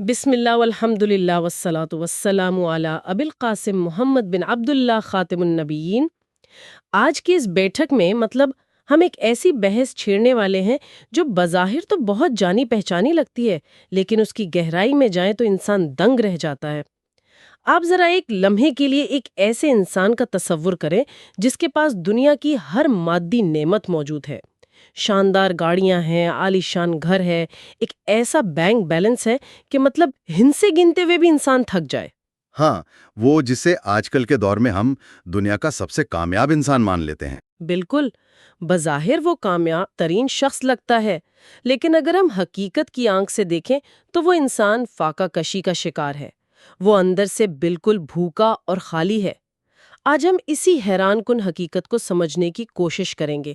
بسم اللہ والحمد للہ والصلاة والسلام علی ابی القاسم محمد بن عبداللہ خاتم النبیین۔ آج کی اس بیٹھک میں ہم ایک ایسی بحث چھیڑنے والے ہیں جو بظاہر تو بہت جانی پہچانی لگتی ہے، لیکن اس کی گہرائی میں جائیں تو انسان دنگ رہ جاتا ہے۔ آپ ذرا ایک لمحے کے لیے ایک ایسے انسان کا تصور کریں جس کے پاس دنیا کی ہر مادی نعمت موجود ہے، شاندار گاڑیاں ہیں، عالی شان گھر ہے، ایک ایسا بینک بیلنس ہے کہ ہنسے گنتے ہوئے بھی انسان تھک جائے۔ ہاں، وہ جسے آج کل کے دور میں ہم دنیا کا سب سے کامیاب انسان مان لیتے ہیں۔ بالکل، بظاہر وہ کامیاب ترین شخص لگتا ہے، لیکن اگر ہم حقیقت کی آنکھ سے دیکھیں تو وہ انسان فاقہ کشی کا شکار ہے، وہ اندر سے بالکل بھوکا اور خالی ہے۔ آج ہم اسی حیران کن حقیقت کو سمجھنے کی کوشش کریں گے،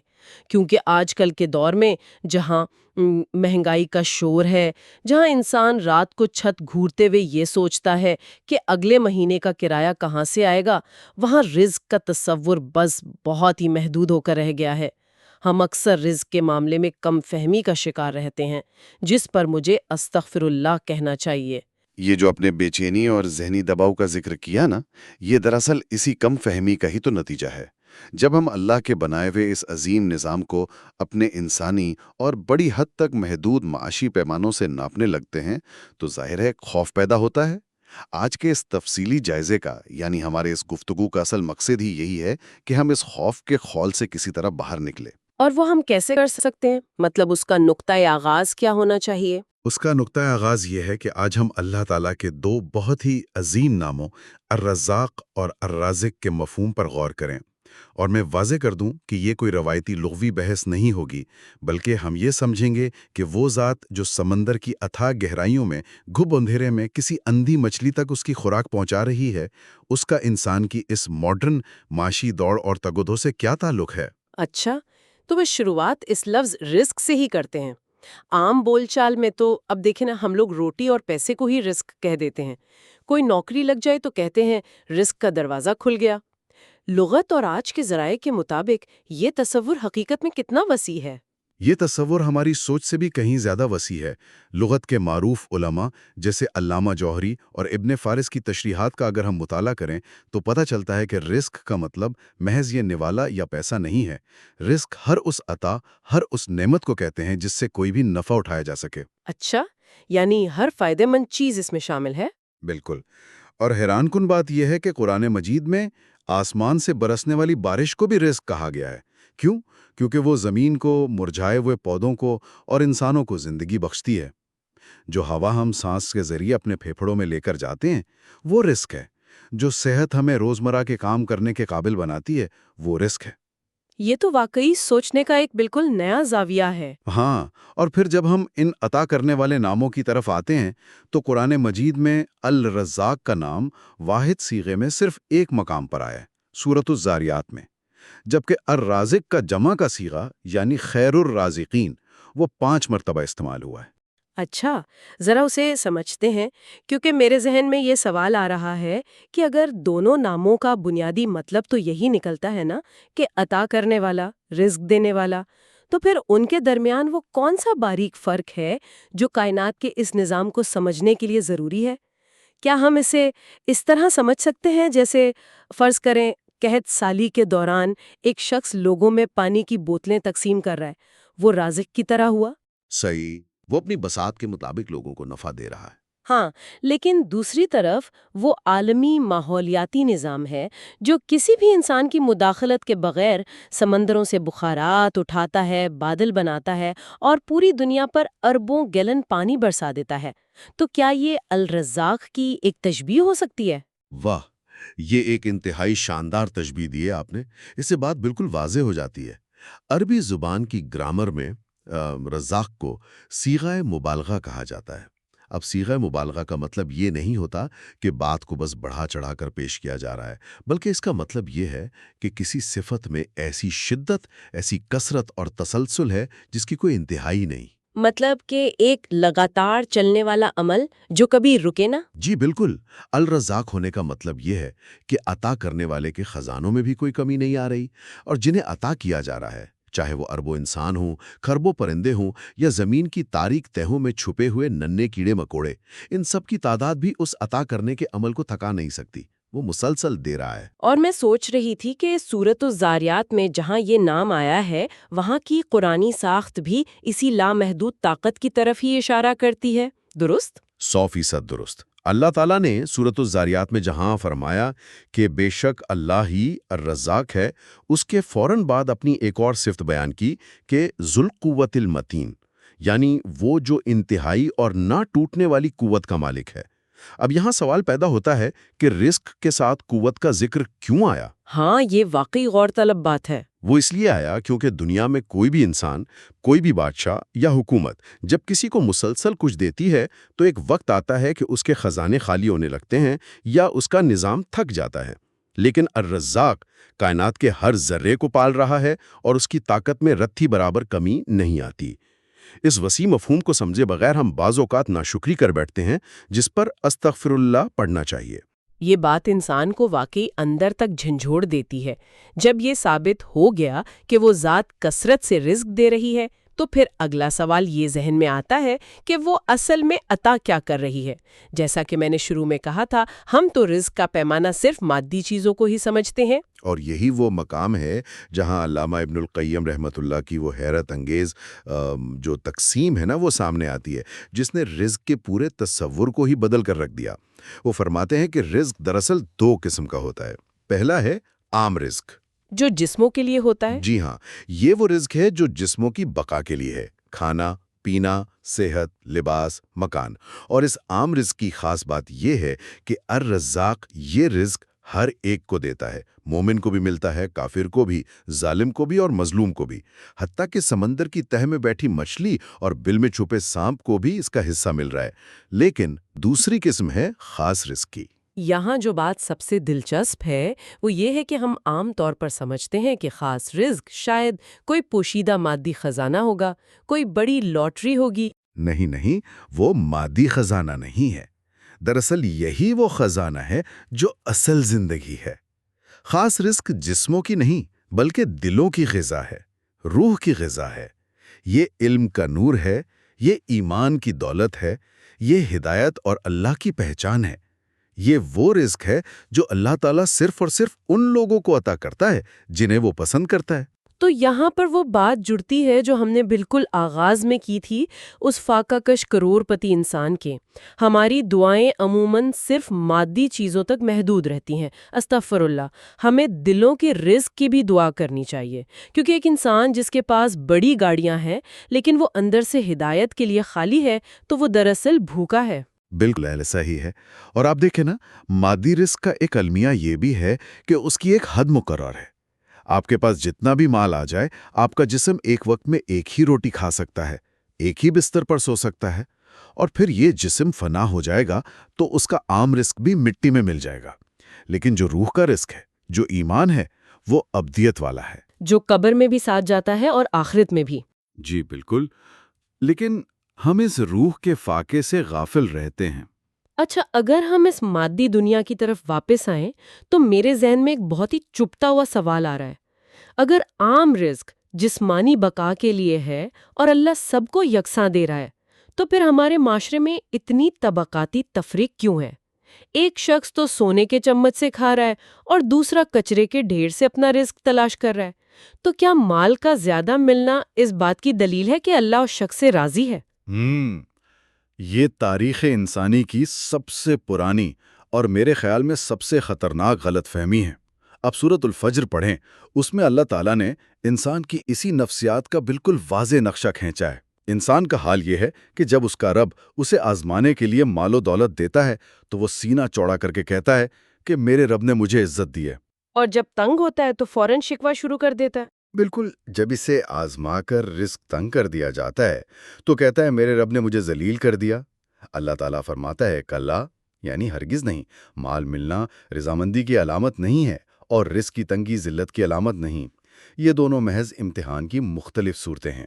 کیونکہ آج کل کے دور میں جہاں مہنگائی کا شور ہے، جہاں انسان رات کو چھت گھورتے ہوئے یہ سوچتا ہے کہ اگلے مہینے کا کرایہ کہاں سے آئے گا، وہاں رزق کا تصور بس بہت ہی محدود ہو کر رہ گیا ہے۔ ہم اکثر رزق کے معاملے میں کم فہمی کا شکار رہتے ہیں، جس پر مجھے استغفر اللہ کہنا چاہیے۔ یہ جو اپنے بے چینی اور ذہنی دباؤ کا ذکر کیا نا، یہ دراصل اسی کم فہمی کا ہی تو نتیجہ ہے۔ جب ہم اللہ کے بنائے ہوئے اس عظیم نظام کو اپنے انسانی اور بڑی حد تک محدود معاشی پیمانوں سے ناپنے لگتے ہیں تو ظاہر ہے خوف پیدا ہوتا ہے۔ آج کے اس تفصیلی جائزے کا یعنی ہمارے اس گفتگو کا اصل مقصد ہی یہی ہے کہ ہم اس خوف کے خول سے کسی طرح باہر نکلے۔ اور وہ ہم کیسے کر سکتے ہیں؟ اس کا نقطۂ آغاز کیا ہونا چاہیے؟ اس کا نقطۂ آغاز یہ ہے کہ آج ہم اللہ تعالیٰ کے دو بہت ہی عظیم ناموں الرزاق اور الرازق کے مفہوم پر غور کریں، اور میں واضح کر دوں کہ یہ کوئی روایتی لغوی بحث نہیں ہوگی، بلکہ ہم یہ سمجھیں گے کہ وہ ذات جو سمندر کی اتھاہ گہرائیوں میں گھب اندھیرے میں کسی اندھی مچھلی تک اس کی خوراک پہنچا رہی ہے، اس کا انسان کی اس ماڈرن معاشی دوڑ اور تگودو سے کیا تعلق ہے۔ اچھا، تو بس شروعات اس لفظ رزق سے ہی کرتے ہیں۔ عام بول چال میں تو اب دیکھیں نا، ہم لوگ روٹی اور پیسے کو ہی رزق کہہ دیتے ہیں۔ کوئی نوکری لگ جائے تو کہتے ہیں رزق کا دروازہ کھل گیا۔ لغت اور آج کے ذرائع کے مطابق یہ تصور حقیقت میں کتنا وسیع ہے؟ یہ تصور ہماری سوچ سے بھی کہیں زیادہ وسیع ہے۔ لغت کے معروف علماء جیسے علامہ جوہری اور ابن فارس کی تشریحات کا اگر ہم مطالعہ کریں تو پتہ چلتا ہے کہ رزق کا مطلب محض یہ نوالا یا پیسہ نہیں ہے۔ رزق ہر اس عطا، ہر اس نعمت کو کہتے ہیں جس سے کوئی بھی نفع اٹھایا جا سکے۔ اچھا، یعنی ہر فائدہ مند چیز اس میں شامل ہے؟ بالکل، اور حیران کن بات یہ ہے کہ قرآن مجید میں آسمان سے برسنے والی بارش کو بھی رزق کہا گیا ہے۔ کیوں؟ کیونکہ وہ زمین کو، مرجھائے ہوئے پودوں کو اور انسانوں کو زندگی بخشتی ہے۔ جو ہوا ہم سانس کے ذریعے اپنے پھیپھڑوں میں لے کر جاتے ہیں وہ رزق ہے۔ جو صحت ہمیں روزمرہ کے کام کرنے کے قابل بناتی ہے وہ رزق ہے۔ یہ تو واقعی سوچنے کا ایک بالکل نیا زاویہ ہے۔ ہاں، اور پھر جب ہم ان عطا کرنے والے ناموں کی طرف آتے ہیں تو قرآن مجید میں الرزاق کا نام واحد صیغے میں صرف ایک مقام پر آیا ہے، سورۃ الذاریات میں، جبکہ الرازق کا جمع کا صیغہ یعنی خیر الرازقین وہ 5 مرتبہ استعمال ہوا ہے۔ اچھا، ذرا اسے سمجھتے ہیں، کیونکہ میرے ذہن میں یہ سوال آ رہا ہے کہ اگر دونوں ناموں کا بنیادی مطلب تو یہی نکلتا ہے نا کہ عطا کرنے والا، رزق دینے والا، تو پھر ان کے درمیان وہ کون سا باریک فرق ہے جو کائنات کے اس نظام کو سمجھنے کے لیے ضروری ہے؟ کیا ہم اسے اس طرح سمجھ سکتے ہیں جیسے فرض کریں قحط سالی کے دوران ایک شخص لوگوں میں پانی کی بوتلیں تقسیم کر رہا ہے، وہ رازق کی طرح ہوا؟ صحیح، وہ اپنی بساط کے مطابق لوگوں کو نفع دے رہا ہے۔ ہاں، لیکن دوسری طرف وہ عالمی ماحولیاتی نظام ہے جو کسی بھی انسان کی مداخلت کے بغیر سمندروں سے بخارات اٹھاتا ہے، بادل بناتا ہے اور پوری دنیا پر اربوں گیلن پانی برسا دیتا ہے۔ تو کیا یہ الرزاق کی ایک تشبیہ ہو سکتی ہے؟ واہ، یہ ایک انتہائی شاندار تشبیہ دی ہے آپ نے۔ اس سے بات بالکل واضح ہو جاتی ہے۔ عربی زبان کی گرامر میں رزاق کو صیغہ مبالغہ کہا جاتا ہے۔ اب صیغہ مبالغہ کا مطلب یہ نہیں ہوتا کہ بات کو بس بڑھا چڑھا کر پیش کیا جا رہا ہے، بلکہ اس کا مطلب یہ ہے کہ کسی صفت میں ایسی شدت، ایسی کثرت اور تسلسل ہے جس کی کوئی انتہائی نہیں۔ مطلب کہ ایک لگاتار چلنے والا عمل جو کبھی رکے نا؟ جی بالکل، الرزاق ہونے کا مطلب یہ ہے کہ عطا کرنے والے کے خزانوں میں بھی کوئی کمی نہیں آ رہی، اور جنہیں عطا کیا جا رہا ہے چاہے وہ اربوں انسان ہوں، کھربوں پرندے ہوں یا زمین کی تاریک تہوں میں چھپے ہوئے ننھے کیڑے مکوڑے، ان سب کی تعداد بھی اس عطا کرنے کے عمل کو تھکا نہیں سکتی۔ وہ مسلسل دے رہا ہے۔ اور میں سوچ رہی تھی کہ سورۃ الذاریات میں جہاں یہ نام آیا ہے وہاں کی قرآنی ساخت بھی اسی لامحدود طاقت کی طرف ہی اشارہ کرتی ہے، درست؟ 100% درست۔ اللہ تعالیٰ نے سورۃ الذاریات میں جہاں فرمایا کہ بے شک اللہ ہی الرزاق ہے، اس کے فوراً بعد اپنی ایک اور صفت بیان کی کہ ذوالقوۃ المتین، یعنی وہ جو انتہائی اور نہ ٹوٹنے والی قوت کا مالک ہے۔ اب یہاں سوال پیدا ہوتا ہے کہ رزق کے ساتھ قوت کا ذکر کیوں آیا؟ ہاں، یہ واقعی غور طلب بات ہے۔ وہ اس لیے آیا کیونکہ دنیا میں کوئی بھی انسان، کوئی بھی بادشاہ یا حکومت جب کسی کو مسلسل کچھ دیتی ہے تو ایک وقت آتا ہے کہ اس کے خزانے خالی ہونے لگتے ہیں یا اس کا نظام تھک جاتا ہے۔ لیکن الرزاق کائنات کے ہر ذرے کو پال رہا ہے اور اس کی طاقت میں رتھی برابر کمی نہیں آتی۔ اس وسیع مفہوم کو سمجھے بغیر ہم بعض اوقات ناشکری کر بیٹھتے ہیں، جس پر استغفر اللہ پڑھنا چاہیے۔ یہ بات انسان کو واقعی اندر تک جھنجھوڑ دیتی ہے۔ جب یہ ثابت ہو گیا کہ وہ ذات کثرت سے رزق دے رہی ہے تو پھر اگلا سوال یہ ذہن میں آتا ہے کہ وہ اصل میں عطا کیا کر رہی ہے۔ جیسا کہ میں نے شروع میں کہا تھا، ہم تو رزق کا پیمانہ صرف مادی چیزوں کو ہی سمجھتے ہیں۔ اور یہی وہ مقام ہے جہاں علامہ ابن القیم رحمۃ اللہ کی وہ حیرت انگیز جو تقسیم ہے نا وہ سامنے آتی ہے، جس نے رزق کے پورے تصور کو ہی بدل کر رکھ دیا۔ وہ فرماتے ہیں کہ رزق دراصل دو قسم کا ہوتا ہے۔ پہلا ہے عام رزق، جو جسموں کے لیے ہوتا ہے۔ جی ہاں، یہ وہ رزق ہے جو جسموں کی بقا کے لیے ہے، کھانا پینا، صحت، لباس، مکان۔ اور اس عام رزق کی خاص بات یہ ہے کہ الرزاق یہ رزق ہر ایک کو دیتا ہے، مومن کو بھی ملتا ہے، کافر کو بھی، ظالم کو بھی اور مظلوم کو بھی، حتیٰ کہ سمندر کی تہ میں بیٹھی مچھلی اور بل میں چھپے سانپ کو بھی اس کا حصہ مل رہا ہے۔ لیکن دوسری قسم ہے خاص رزق کی۔ یہاں جو بات سب سے دلچسپ ہے وہ یہ ہے کہ ہم عام طور پر سمجھتے ہیں کہ خاص رزق شاید کوئی پوشیدہ مادی خزانہ ہوگا، کوئی بڑی لاٹری ہوگی۔ نہیں، وہ مادی خزانہ نہیں ہے۔ دراصل یہی وہ خزانہ ہے جو اصل زندگی ہے۔ خاص رزق جسموں کی نہیں بلکہ دلوں کی غذا ہے، روح کی غذا ہے۔ یہ علم کا نور ہے، یہ ایمان کی دولت ہے، یہ ہدایت اور اللہ کی پہچان ہے۔ یہ وہ رزق ہے جو اللہ تعالیٰ صرف اور صرف ان لوگوں کو عطا کرتا ہے جنہیں وہ پسند کرتا ہے۔ تو یہاں پر وہ بات جڑتی ہے جو ہم نے بالکل آغاز میں کی تھی، اس فاقہ کش کروڑ پتی انسان کے۔ ہماری دعائیں عموماً صرف مادی چیزوں تک محدود رہتی ہیں۔ استغفر اللہ، ہمیں دلوں کے رزق کی بھی دعا کرنی چاہیے، کیونکہ ایک انسان جس کے پاس بڑی گاڑیاں ہیں لیکن وہ اندر سے ہدایت کے لیے خالی ہے تو وہ دراصل بھوکا ہے۔ بالکل ایسا ہی ہے۔ اور آپ دیکھیں نا، مادی رزق کا ایک المیہ یہ بھی ہے کہ اس کی ایک حد مقرر ہے۔ آپ کے پاس جتنا بھی مال آ جائے، آپ کا جسم ایک وقت میں ایک ہی روٹی کھا سکتا ہے، ایک ہی بستر پر سو سکتا ہے، اور پھر یہ جسم فنا ہو جائے گا تو اس کا عام رزق بھی مٹی میں مل جائے گا۔ لیکن جو روح کا رزق ہے، جو ایمان ہے، وہ ابدیت والا ہے، جو قبر میں بھی ساتھ جاتا ہے اور آخرت میں بھی۔ جی بالکل۔ لیکن ہم اس روح کے فاقے سے غافل رہتے ہیں۔ اچھا، اگر ہم اس مادی دنیا کی طرف واپس آئیں تو میرے ذہن میں ایک بہت ہی چپتا ہوا سوال آ رہا ہے۔ اگر عام رزق جسمانی بقا کے لیے ہے اور اللہ سب کو یکساں دے رہا ہے، تو پھر ہمارے معاشرے میں اتنی طبقاتی تفریق کیوں ہے؟ ایک شخص تو سونے کے چمچ سے کھا رہا ہے اور دوسرا کچرے کے ڈھیر سے اپنا رزق تلاش کر رہا ہے۔ تو کیا مال کا زیادہ ملنا اس بات کی دلیل ہے کہ اللہ اس شخص سے راضی ہے؟ یہ تاریخ انسانی کی سب سے پرانی اور میرے خیال میں سب سے خطرناک غلط فہمی ہے۔ اب سورۃ الفجر پڑھیں، اس میں اللہ تعالیٰ نے انسان کی اسی نفسیات کا بالکل واضح نقشہ کھینچا ہے۔ انسان کا حال یہ ہے کہ جب اس کا رب اسے آزمانے کے لیے مال و دولت دیتا ہے تو وہ سینہ چوڑا کر کے کہتا ہے کہ میرے رب نے مجھے عزت دی ہے، اور جب تنگ ہوتا ہے تو فوراً شکوہ شروع کر دیتا ہے۔ بالکل۔ جب اسے آزما کر رزق تنگ کر دیا جاتا ہے تو کہتا ہے میرے رب نے مجھے ذلیل کر دیا۔ اللہ تعالیٰ فرماتا ہے کلا، یعنی ہرگز نہیں، مال ملنا رضامندی کی علامت نہیں ہے اور رزق کی تنگی ذلت کی علامت نہیں۔ یہ دونوں محض امتحان کی مختلف صورتیں ہیں۔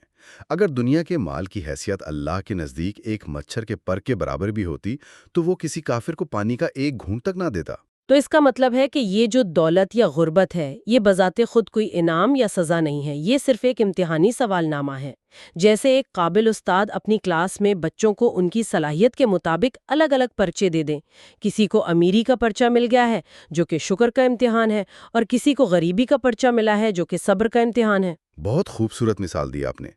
اگر دنیا کے مال کی حیثیت اللہ کے نزدیک ایک مچھر کے پر کے برابر بھی ہوتی تو وہ کسی کافر کو پانی کا ایک گھونٹ تک نہ دیتا۔ تو اس کا مطلب ہے کہ یہ جو دولت یا غربت ہے یہ بذات خود کوئی انعام یا سزا نہیں ہے، یہ صرف ایک امتحانی سوال نامہ ہے۔ جیسے ایک قابل استاد اپنی کلاس میں بچوں کو ان کی صلاحیت کے مطابق الگ الگ پرچے دے دیں، کسی کو امیری کا پرچہ مل گیا ہے جو کہ شکر کا امتحان ہے، اور کسی کو غریبی کا پرچہ ملا ہے جو کہ صبر کا امتحان ہے۔ بہت خوبصورت مثال دی آپ نے،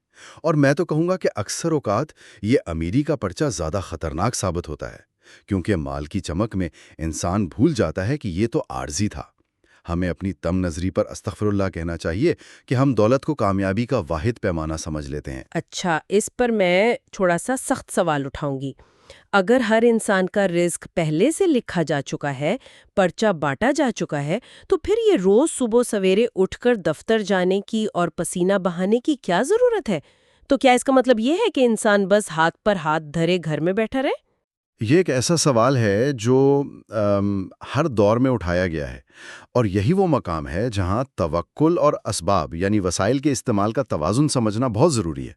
اور میں تو کہوں گا کہ اکثر اوقات یہ امیری کا پرچہ زیادہ خطرناک ثابت ہوتا ہے، کیونکہ مال کی چمک میں انسان بھول جاتا ہے کہ یہ تو عارضی تھا۔ ہمیں اپنی تم نظری پر استغفر اللہ کہنا چاہیے کہ ہم دولت کو کامیابی کا واحد پیمانہ سمجھ لیتے ہیں۔ اچھا، اس پر میں تھوڑا سا سخت سوال اٹھاؤں گی۔ اگر ہر انسان کا رزق پہلے سے لکھا جا چکا ہے، پرچہ بانٹا جا چکا ہے، تو پھر یہ روز صبح سویرے اٹھ کر دفتر جانے کی اور پسینہ بہانے کی کیا ضرورت ہے؟ تو کیا اس کا مطلب یہ ہے کہ انسان بس ہاتھ پر ہاتھ دھرے گھر میں بیٹھا رہے؟ یہ ایک ایسا سوال ہے جو ہر دور میں اٹھایا گیا ہے، اور یہی وہ مقام ہے جہاں توکل اور اسباب یعنی وسائل کے استعمال کا توازن سمجھنا بہت ضروری ہے۔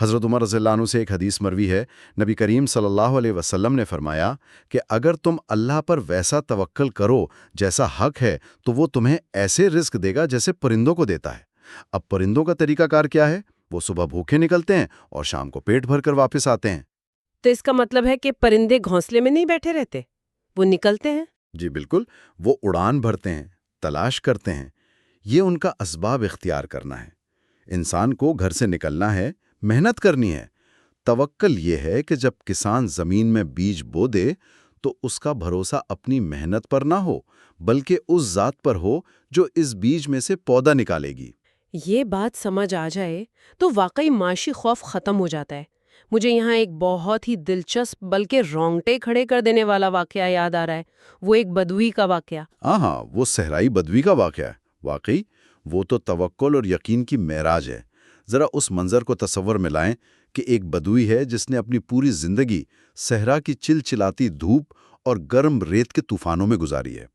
حضرت عمر رضی اللہ عنہ سے ایک حدیث مروی ہے، نبی کریم صلی اللہ علیہ وسلم نے فرمایا کہ اگر تم اللہ پر ویسا توکل کرو جیسا حق ہے تو وہ تمہیں ایسے رزق دے گا جیسے پرندوں کو دیتا ہے۔ اب پرندوں کا طریقہ کار کیا ہے؟ وہ صبح بھوکے نکلتے ہیں اور شام کو پیٹ بھر کر واپس آتے ہیں۔ تو اس کا مطلب ہے کہ پرندے گھونسلے میں نہیں بیٹھے رہتے، وہ نکلتے ہیں۔ جی بالکل، وہ اڑان بھرتے ہیں، تلاش کرتے ہیں۔ یہ ان کا اسباب اختیار کرنا ہے۔ انسان کو گھر سے نکلنا ہے، محنت کرنی ہے۔ توکل یہ ہے کہ جب کسان زمین میں بیج بو دے تو اس کا بھروسہ اپنی محنت پر نہ ہو بلکہ اس ذات پر ہو جو اس بیج میں سے پودا نکالے گی۔ یہ بات سمجھ آ جائے تو واقعی معاشی خوف ختم ہو جاتا ہے۔ مجھے یہاں ایک بہت ہی دلچسپ بلکہ رونگٹے کھڑے کر دینے والا واقعہ یاد آ رہا ہے، وہ ایک بدوی کا واقعہ۔ ہاں، وہ صحرائی بدوی کا واقعہ ہے۔ واقعی وہ تو توکل اور یقین کی معراج ہے۔ ذرا اس منظر کو تصور میں لائیں کہ ایک بدوی ہے جس نے اپنی پوری زندگی صحرا کی چلچلاتی دھوپ اور گرم ریت کے طوفانوں میں گزاری ہے۔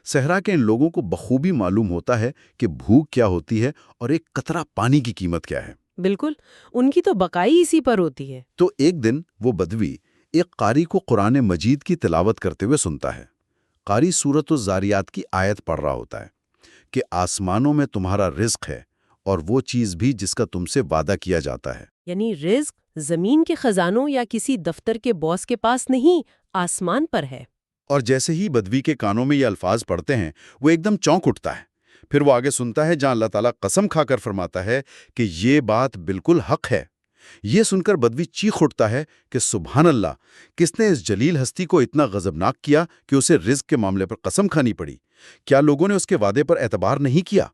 صحرا کے ان لوگوں کو بخوبی معلوم ہوتا ہے کہ بھوک کیا ہوتی ہے اور ایک قطرہ پانی کی قیمت کیا ہے۔ بالکل، ان کی تو بقائی اسی پر ہوتی ہے۔ تو ایک دن وہ بدوی ایک قاری کو قرآن مجید کی تلاوت کرتے ہوئے سنتا ہے۔ قاری سورۃ الزاریات کی آیت پڑھ رہا ہوتا ہے کہ آسمانوں میں تمہارا رزق ہے اور وہ چیز بھی جس کا تم سے وعدہ کیا جاتا ہے۔ یعنی رزق زمین کے خزانوں یا کسی دفتر کے باس کے پاس نہیں، آسمان پر ہے۔ اور جیسے ہی بدوی کے کانوں میں یہ الفاظ پڑھتے ہیں وہ ایک دم چونک اٹھتا ہے۔ پھر وہ آگے سنتا ہے جہاں اللہ تعالیٰ قسم کھا کر فرماتا ہے کہ یہ بات بالکل حق ہے۔ یہ سن کر بدوی چیخ اٹھتا ہے کہ سبحان اللہ، کس نے اس جلیل ہستی کو اتنا غضبناک کیا کہ اسے رزق کے معاملے پر قسم کھانی پڑی؟ کیا لوگوں نے اس کے وعدے پر اعتبار نہیں کیا؟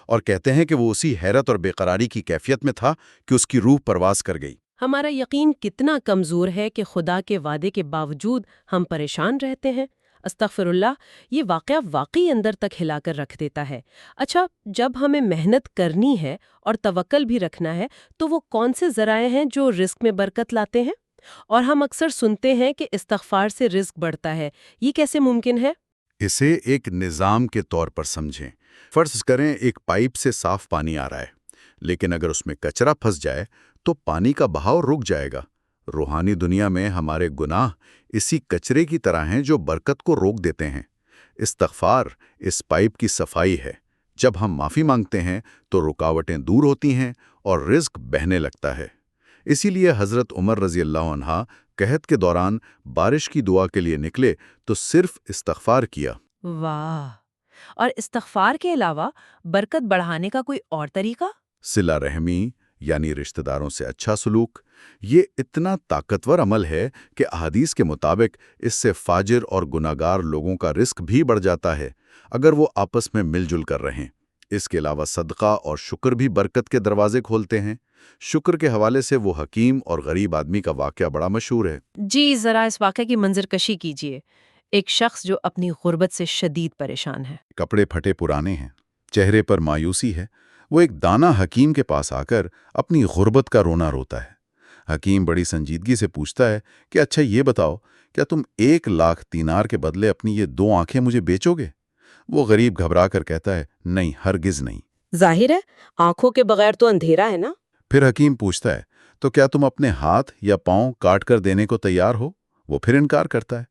اور کہتے ہیں کہ وہ اسی حیرت اور بے قراری کی کیفیت میں تھا کہ اس کی روح پرواز کر گئی۔ ہمارا یقین کتنا کمزور ہے کہ خدا کے وعدے کے باوجود ہم پریشان رہتے ہیں۔ استغفر اللہ، یہ واقعہ واقعی اندر تک ہلا کر رکھ دیتا ہے۔ اچھا، جب ہمیں محنت کرنی ہے اور توکل بھی رکھنا ہے تو وہ کون سے ذرائع ہیں جو رزق میں برکت لاتے ہیں؟ اور ہم اکثر سنتے ہیں کہ استغفار سے رزق بڑھتا ہے، یہ کیسے ممکن ہے؟ اسے ایک نظام کے طور پر سمجھیں۔ فرض کریں ایک پائپ سے صاف پانی آ رہا ہے، لیکن اگر اس میں کچرا پھنس جائے تو پانی کا بہاؤ رک جائے گا۔ روحانی دنیا میں ہمارے گناہ اسی کچرے کی طرح ہیں جو برکت کو روک دیتے ہیں۔ استغفار اس پائپ کی صفائی ہے۔ جب ہم معافی مانگتے ہیں تو رکاوٹیں دور ہوتی ہیں اور رزق بہنے لگتا ہے۔ اسی لیے حضرت عمر رضی اللہ عنہ قحط کے دوران بارش کی دعا کے لیے نکلے تو صرف استغفار کیا۔ واہ! اور استغفار کے علاوہ برکت بڑھانے کا کوئی اور طریقہ؟ صلہ رحمی یعنی رشتہ داروں سے اچھا سلوک، یہ اتنا طاقتور عمل ہے کہ احادیث کے مطابق اس سے فاجر اور گناہگار لوگوں کا رزق بھی بڑھ جاتا ہے اگر وہ آپس میں مل جل کر رہیں۔ اس کے علاوہ صدقہ اور شکر بھی برکت کے دروازے کھولتے ہیں۔ شکر کے حوالے سے وہ حکیم اور غریب آدمی کا واقعہ بڑا مشہور ہے۔ جی، ذرا اس واقعے کی منظر کشی کیجیے۔ ایک شخص جو اپنی غربت سے شدید پریشان ہے۔ کپڑے پھٹے پرانے ہیں، چہرے پر مایوسی ہے۔ وہ ایک دانا حکیم کے پاس آ کر اپنی غربت کا رونا روتا ہے۔ حکیم بڑی سنجیدگی سے پوچھتا ہے کہ اچھا یہ بتاؤ، کیا تم 1,00,000 دینار کے بدلے اپنی یہ 2 آنکھیں مجھے بیچو گے؟ وہ غریب گھبرا کر کہتا ہے نہیں، ہرگز نہیں۔ ظاہر ہے، آنکھوں کے بغیر تو اندھیرا ہے نا۔ پھر حکیم پوچھتا ہے تو کیا تم اپنے ہاتھ یا پاؤں کاٹ کر دینے کو تیار ہو؟ وہ پھر انکار کرتا ہے۔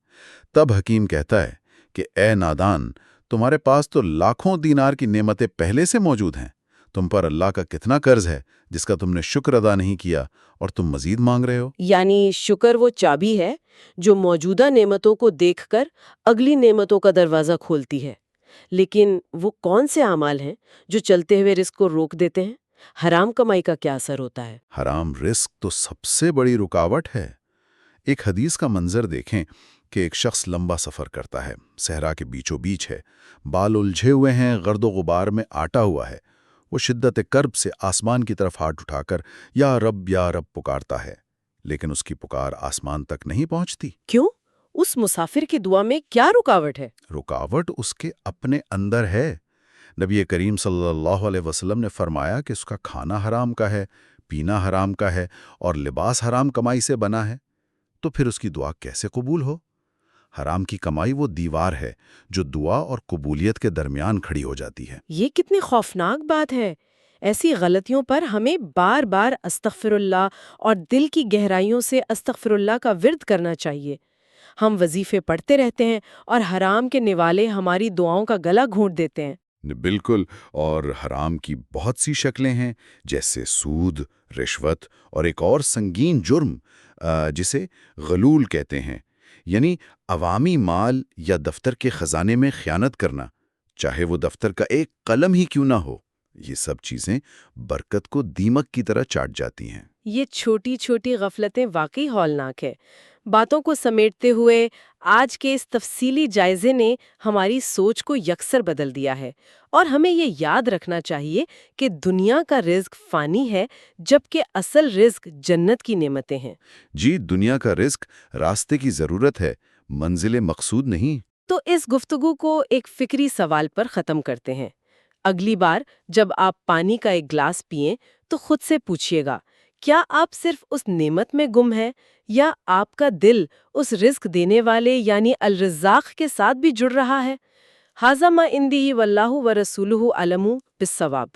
تب حکیم کہتا ہے کہ اے نادان، تمہارے پاس تو لاکھوں دینار کی نعمتیں پہلے سے موجود ہیں، تم پر اللہ کا کتنا قرض ہے جس کا تم نے شکر ادا نہیں کیا اور تم مزید مانگ رہے ہو۔ یعنی شکر وہ چابی ہے جو موجودہ نعمتوں کو دیکھ کر اگلی نعمتوں کا دروازہ کھولتی ہے، لیکن وہ کون سے اعمال ہیں جو چلتے ہوئے رزق کو روک دیتے ہیں؟ حرام کمائی کا کیا اثر ہوتا ہے؟ حرام رزق تو سب سے بڑی رکاوٹ ہے۔ ایک حدیث کا منظر دیکھیں کہ ایک شخص لمبا سفر کرتا ہے، صحرا کے بیچوں بیچ ہے، بال الجھے ہوئے ہیں، گرد و غبار میں آٹا ہوا ہے۔ وہ شدت کرب سے آسمان کی طرف ہاتھ اٹھا کر یا رب پکارتا ہے، لیکن اس کی پکار آسمان تک نہیں پہنچتی۔ کیوں؟ اس مسافر کی دعا میں کیا رکاوٹ ہے؟ رکاوٹ اس کے اپنے اندر ہے۔ نبی کریم صلی اللہ علیہ وسلم نے فرمایا کہ اس کا کھانا حرام کا ہے، پینا حرام کا ہے اور لباس حرام کمائی سے بنا ہے، تو پھر اس کی دعا کیسے قبول ہو؟ حرام کی کمائی وہ دیوار ہے جو دعا اور قبولیت کے درمیان کھڑی ہو جاتی ہے۔ یہ کتنی خوفناک بات ہے۔ ایسی غلطیوں پر ہمیں بار بار استغفر اللہ اور دل کی گہرائیوں سے استغفر اللہ کا ورد کرنا چاہیے۔ ہم وظیفے پڑھتے رہتے ہیں اور حرام کے نوالے ہماری دعاؤں کا گلا گھونٹ دیتے ہیں۔ بالکل، اور حرام کی بہت سی شکلیں ہیں، جیسے سود، رشوت اور ایک اور سنگین جرم جسے غلول کہتے ہیں، یعنی عوامی مال یا دفتر کے خزانے میں خیانت کرنا، چاہے وہ دفتر کا ایک قلم ہی کیوں نہ ہو۔ یہ سب چیزیں برکت کو دیمک کی طرح چاٹ جاتی ہیں۔ یہ چھوٹی چھوٹی غفلتیں واقعی ہولناک ہے۔ باتوں کو سمیٹتے ہوئے آج کے اس تفصیلی جائزے نے ہماری سوچ کو یکسر بدل دیا ہے، اور ہمیں یہ یاد رکھنا چاہیے کہ دنیا کا رزق فانی ہے، جبکہ اصل رزق جنت کی نعمتیں ہیں۔ جی، دنیا کا رزق راستے کی ضرورت ہے، منزل مقصود نہیں۔ تو اس گفتگو کو ایک فکری سوال پر ختم کرتے ہیں۔ اگلی بار جب آپ پانی کا ایک گلاس پئیں تو خود سے پوچھئے گا، کیا آپ صرف اس نعمت میں گم ہے، یا آپ کا دل اس رزق دینے والے یعنی الرزاق کے ساتھ بھی جڑ رہا ہے؟ ھذا ما عندی واللہ ورسولہ اعلم بالصواب۔